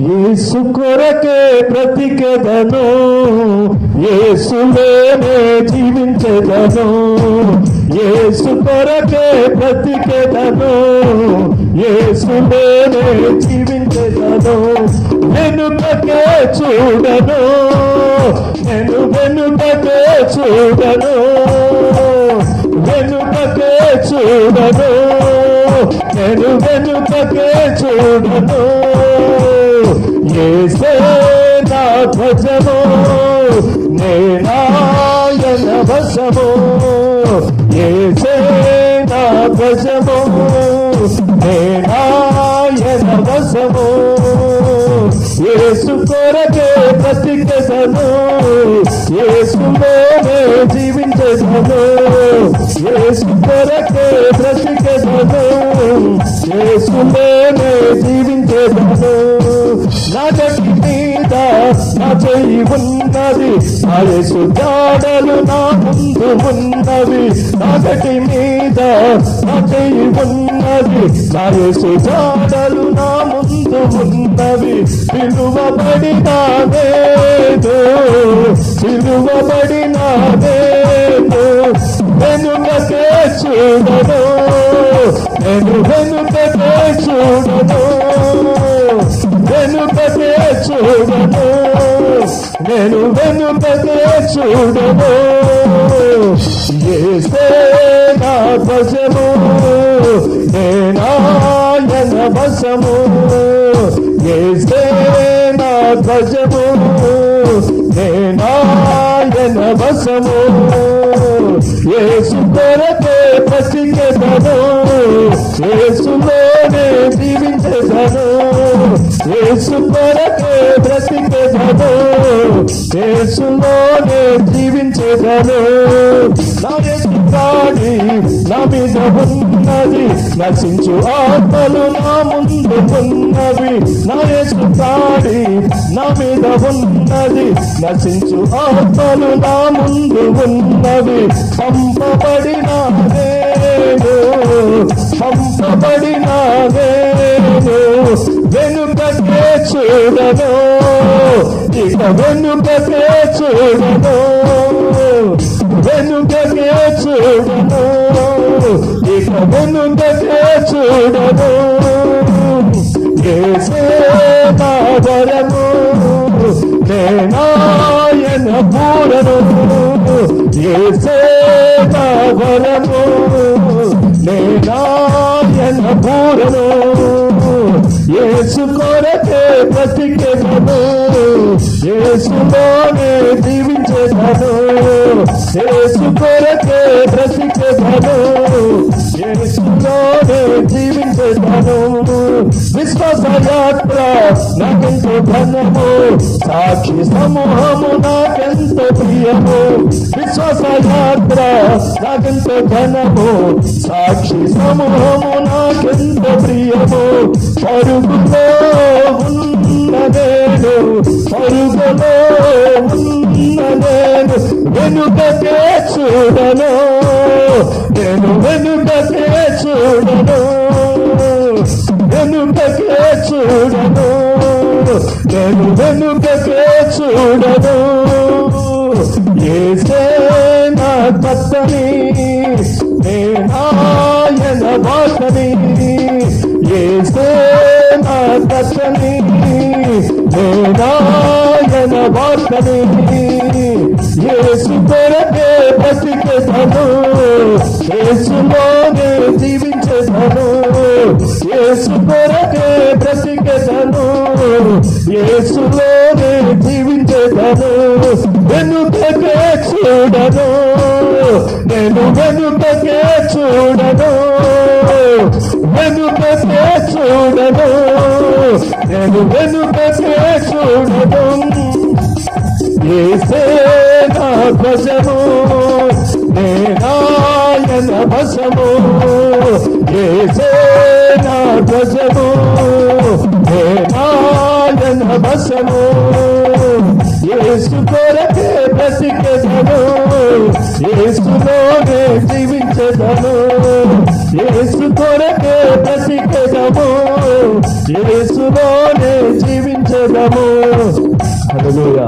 యేసు కొరకే బ్రతికెదను, యేసులోనే జీవించెదను. యేసు కొరకే బ్రతికెదను, యేసులోనే జీవించెదను. వెనుకకే చూడను, నేను వెనుకకే చూడను, వెనుకకే చూడను, నేను వెనుకకే చూడను. యేసే నా ధ్వజము, నేనాయన వశము. యేసే నా ధ్వజము, నేనాయన వశము. యేసు కొరకే బ్రతికెదను, యేసులోనే జీవించెదను. యేసు కొరకే బ్రతికెదను, యేసులోనే జీవించెదను. నా గట్టి మీద నా చెయ్యి ఉన్నది, నా యేసు జాడలు నా ముందు ఉన్నవి. నా గట్టి మీద నా చెయ్యి ఉన్నది, నా యేసు జాడలు నా ముందు ఉన్నవి. పిలువబడిన నేను, పిలువబడిన నేను వెనుకకే చూడను, నేను వెనుకకే చూడను, వెనుకకే చూడను, నేను వెనుకకే చూడను. యేసే నా వశము, నేనాయన వశము. యేసే నా ధ్వజము, నేనాయన వశము. యేసు కొరకే బ్రతికెదను, యేసులోనే జీవించెదను. యేసు కొరకే బ్రతికెదను, యేసులోనే జీవించెదను. నా యేసు గాడి నా మీద ఉన్నది, నశించు ఆత్మలు నా ముందు ఉన్నవి. నా యేసు గాడి నా మీద ఉన్నది, నశించు ఆత్మలు నా ముందు ఉన్నవి. పంపబడిన నేను, పంపబడిన నేను వెనుకకే చూడను, ఇక వెనుకకే చూడను, వెనుకకే చూడను, ఇక వెనుకకే చూడను. యేసే నా వరము, నేనాయన పూరను. యేసే నా వరము, నేనాయన పూరను. యేసు కొరకే బ్రతికెదను, యేసులోనే జీవించెదను. యేసు కొరకే బ్రతికెదను, యేసులోనే జీవించెదను. విశ్వాస యాత్ర నాకెంతో ధనము, సాక్షి సమూహము నాకెంతో ప్రియము. విశ్వాస యాత్ర నాకెంతో ధనము, సాక్షి సమూహము నాకెంతో ప్రియము. పరుగులో ఉన్న నేను, పరుగులో ఉన్న నేను వెనుకకే చూడను, నేను వెనుకకే చూడను, వెనుకకే చూడను, నేను వెనుకకే చూడను. యేసే నా కత్తని, నేనాయన వాసని. యేసే నా కత్తని, నేనాయన వాసని. యేసు కొరకే బ్రతికెదను, యేసులోనే జీవించెదను. యేసు కొరకే బ్రతికెదను, యేసులోనే జీవించెదను. వెనుకకే చూడను, నేను వెనుకకే చూడను, వెనుకకే చూడను, నేను వెనుకకే చూడను. యేసే నా వశము, నేనాయన వశము. యేసే నా వశము, నేనాయన వశము. యేసు కొరకే బ్రతికెదను, యేసులోనే జీవించెదను. యేసు కొరకే బ్రతికెదము, యేసులోనే జీవించదము. హల్లెలూయా.